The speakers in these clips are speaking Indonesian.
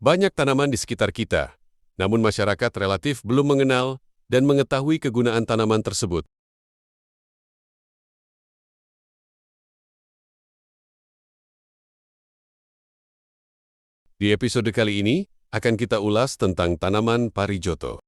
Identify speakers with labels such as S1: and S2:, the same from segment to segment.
S1: Banyak tanaman di sekitar kita, namun masyarakat relatif belum mengenal dan mengetahui kegunaan tanaman tersebut. Di episode kali ini, akan kita ulas tentang tanaman parijoto.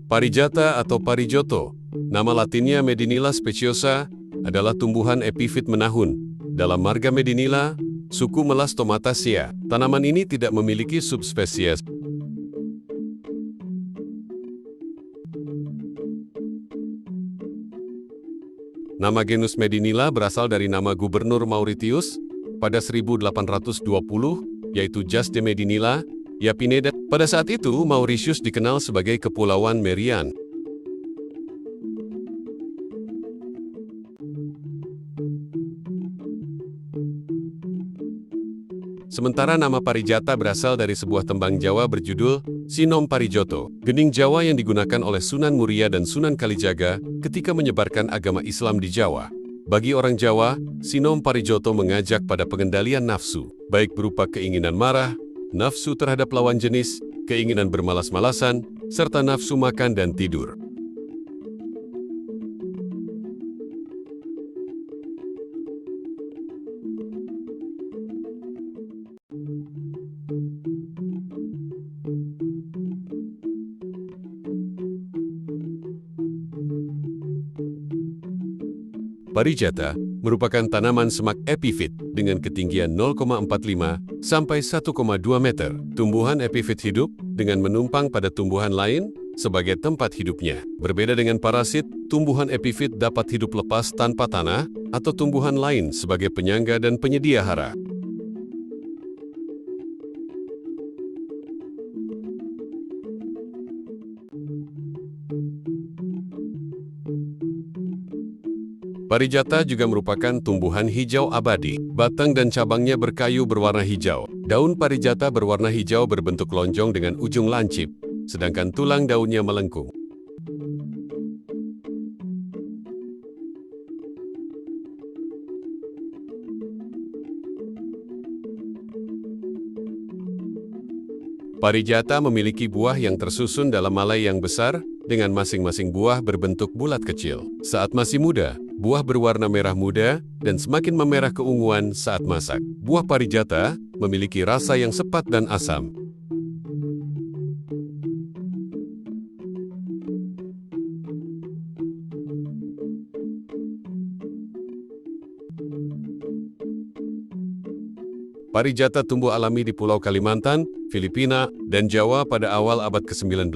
S1: Parijata atau parijoto, nama latinnya Medinilla speciosa, adalah tumbuhan epifit menahun. Dalam marga Medinilla, suku Melastomataceae, tanaman ini tidak memiliki subspesies. Nama genus Medinilla berasal dari nama gubernur Mauritius pada 1820, yaitu Jas de Medinilla, Yapineda. Pada saat itu, Mauritius dikenal sebagai Kepulauan Merian. Sementara nama parijata berasal dari sebuah tembang Jawa berjudul Sinom Parijoto, gening Jawa yang digunakan oleh Sunan Muria dan Sunan Kalijaga ketika menyebarkan agama Islam di Jawa. Bagi orang Jawa, Sinom Parijoto mengajak pada pengendalian nafsu, baik berupa keinginan marah, nafsu terhadap lawan jenis, keinginan bermalas-malasan, serta nafsu makan dan tidur. Parijata merupakan tanaman semak epifit dengan ketinggian 0,45 sampai 1,2 meter. Tumbuhan epifit hidup dengan menumpang pada tumbuhan lain sebagai tempat hidupnya. Berbeda dengan parasit, tumbuhan epifit dapat hidup lepas tanpa tanah atau tumbuhan lain sebagai penyangga dan penyedia hara. Parijata juga merupakan tumbuhan hijau abadi. Batang dan cabangnya berkayu berwarna hijau. Daun parijata berwarna hijau berbentuk lonjong dengan ujung lancip, sedangkan tulang daunnya melengkung. Parijata memiliki buah yang tersusun dalam malai yang besar, dengan masing-masing buah berbentuk bulat kecil. Saat masih muda, buah berwarna merah muda dan semakin memerah keunguan saat masak. Buah parijata memiliki rasa yang sepat dan asam. Parijata tumbuh alami di Pulau Kalimantan, Filipina, dan Jawa pada awal abad ke-19.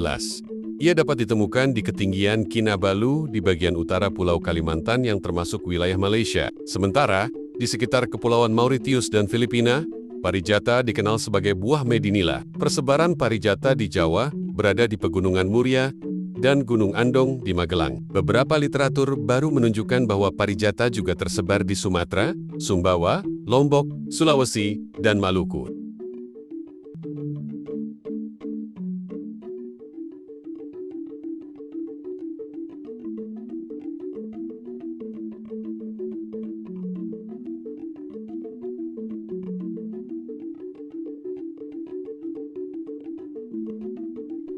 S1: Ia dapat ditemukan di ketinggian Kinabalu di bagian utara Pulau Kalimantan yang termasuk wilayah Malaysia. Sementara, di sekitar Kepulauan Mauritius dan Filipina, parijata dikenal sebagai buah Medinilla. Persebaran parijata di Jawa berada di Pegunungan Muria dan Gunung Andong di Magelang. Beberapa literatur baru menunjukkan bahwa parijata juga tersebar di Sumatera, Sumbawa, Lombok, Sulawesi, dan Maluku.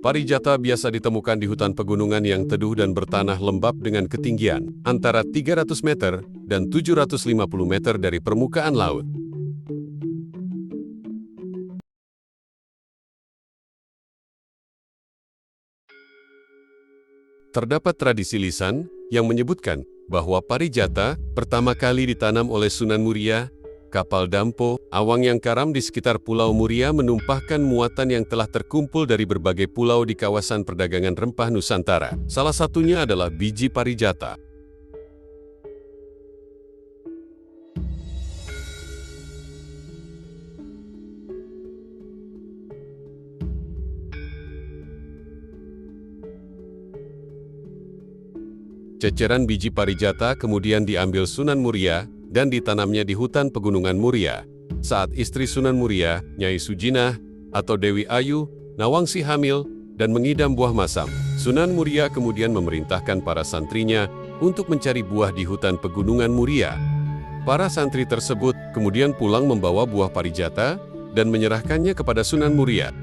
S1: Parijata biasa ditemukan di hutan pegunungan yang teduh dan bertanah lembab dengan ketinggian antara 300 meter dan 750 meter dari permukaan laut. Terdapat tradisi lisan yang menyebutkan bahwa parijata pertama kali ditanam oleh Sunan Muria. Kapal Dampo, awang yang karam di sekitar Pulau Muria menumpahkan muatan yang telah terkumpul dari berbagai pulau di kawasan perdagangan rempah Nusantara. Salah satunya adalah biji parijata. Ceceran biji parijata kemudian diambil Sunan Muria dan ditanamnya di hutan pegunungan Muria. Saat istri Sunan Muria, Nyai Sujinah atau Dewi Ayu, Nawangsi hamil dan mengidam buah masam, Sunan Muria kemudian memerintahkan para santrinya untuk mencari buah di hutan pegunungan Muria. Para santri tersebut kemudian pulang membawa buah parijata dan menyerahkannya kepada Sunan Muria.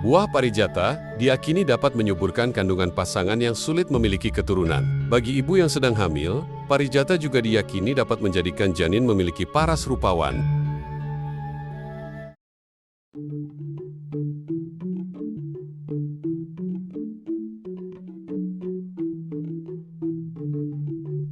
S1: Buah parijata diyakini dapat menyuburkan kandungan pasangan yang sulit memiliki keturunan. Bagi ibu yang sedang hamil, parijata juga diyakini dapat menjadikan janin memiliki paras rupawan.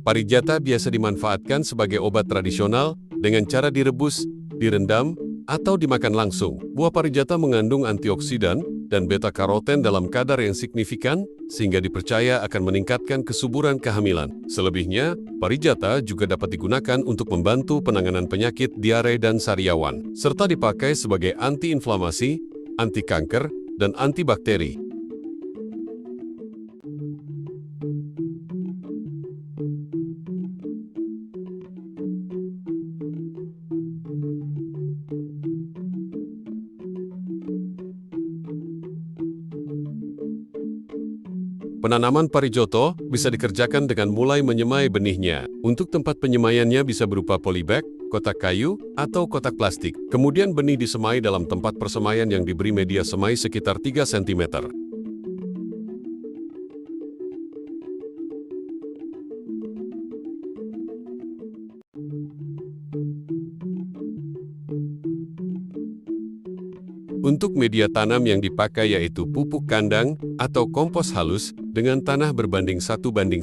S1: Parijata biasa dimanfaatkan sebagai obat tradisional dengan cara direbus, direndam, atau dimakan langsung. Buah parijata mengandung antioksidan dan beta-karoten dalam kadar yang signifikan, sehingga dipercaya akan meningkatkan kesuburan kehamilan. Selebihnya, parijata juga dapat digunakan untuk membantu penanganan penyakit diare dan sariawan, serta dipakai sebagai anti-inflamasi, anti-kanker, dan antibakteri. Penanaman parijoto bisa dikerjakan dengan mulai menyemai benihnya. Untuk tempat penyemaiannya bisa berupa polybag, kotak kayu, atau kotak plastik. Kemudian benih disemai dalam tempat persemaian yang diberi media semai sekitar 3 cm. Untuk media tanam yang dipakai yaitu pupuk kandang atau kompos halus dengan tanah berbanding 1:1.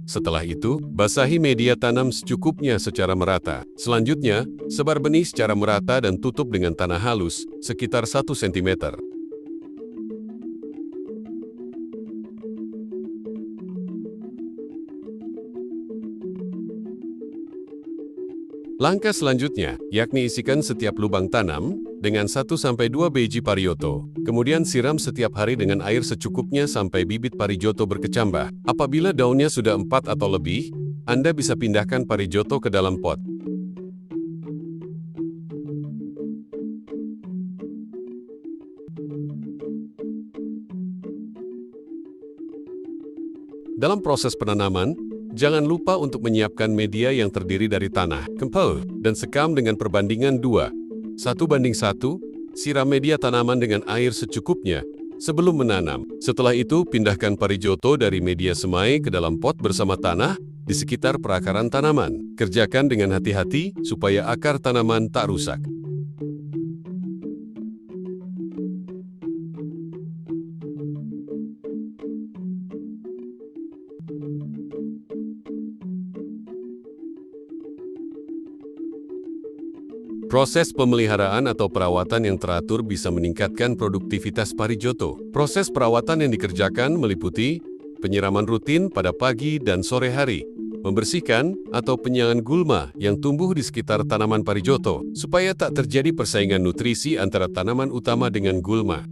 S1: Setelah itu, basahi media tanam secukupnya secara merata. Selanjutnya, sebar benih secara merata dan tutup dengan tanah halus sekitar 1 cm. Langkah selanjutnya, yakni isikan setiap lubang tanam dengan 1-2 biji parijoto. Kemudian siram setiap hari dengan air secukupnya sampai bibit parijoto berkecambah. Apabila daunnya sudah 4 atau lebih, Anda bisa pindahkan parijoto ke dalam pot. Dalam proses penanaman, jangan lupa untuk menyiapkan media yang terdiri dari tanah, compost, dan sekam dengan perbandingan 2:1. Siram media tanaman dengan air secukupnya sebelum menanam. Setelah itu, pindahkan parijoto dari media semai ke dalam pot bersama tanah di sekitar perakaran tanaman. Kerjakan dengan hati-hati supaya akar tanaman tak rusak. Proses pemeliharaan atau perawatan yang teratur bisa meningkatkan produktivitas parijoto. Proses perawatan yang dikerjakan meliputi penyiraman rutin pada pagi dan sore hari, membersihkan atau penyiangan gulma yang tumbuh di sekitar tanaman parijoto, supaya tak terjadi persaingan nutrisi antara tanaman utama dengan gulma.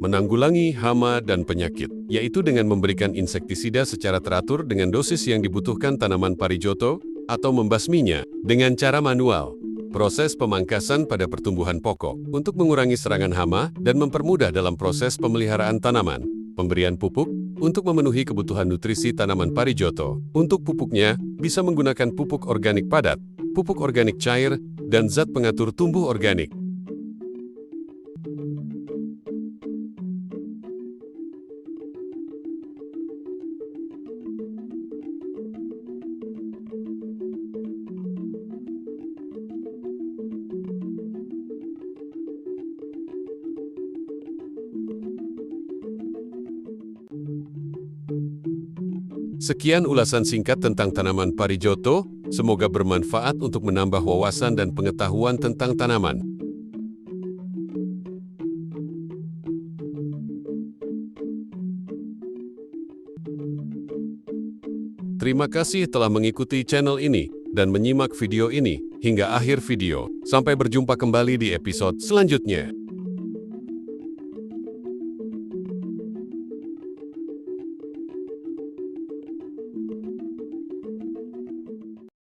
S1: Menanggulangi hama dan penyakit, yaitu dengan memberikan insektisida secara teratur dengan dosis yang dibutuhkan tanaman parijoto, atau membasminya dengan cara manual. Proses pemangkasan pada pertumbuhan pokok untuk mengurangi serangan hama dan mempermudah dalam proses pemeliharaan tanaman. Pemberian pupuk untuk memenuhi kebutuhan nutrisi tanaman parijoto. Untuk pupuknya, bisa menggunakan pupuk organik padat, pupuk organik cair, dan zat pengatur tumbuh organik. Sekian ulasan singkat tentang tanaman parijoto, semoga bermanfaat untuk menambah wawasan dan pengetahuan tentang tanaman. Terima kasih telah mengikuti channel ini dan menyimak video ini hingga akhir video. Sampai berjumpa kembali di episode selanjutnya.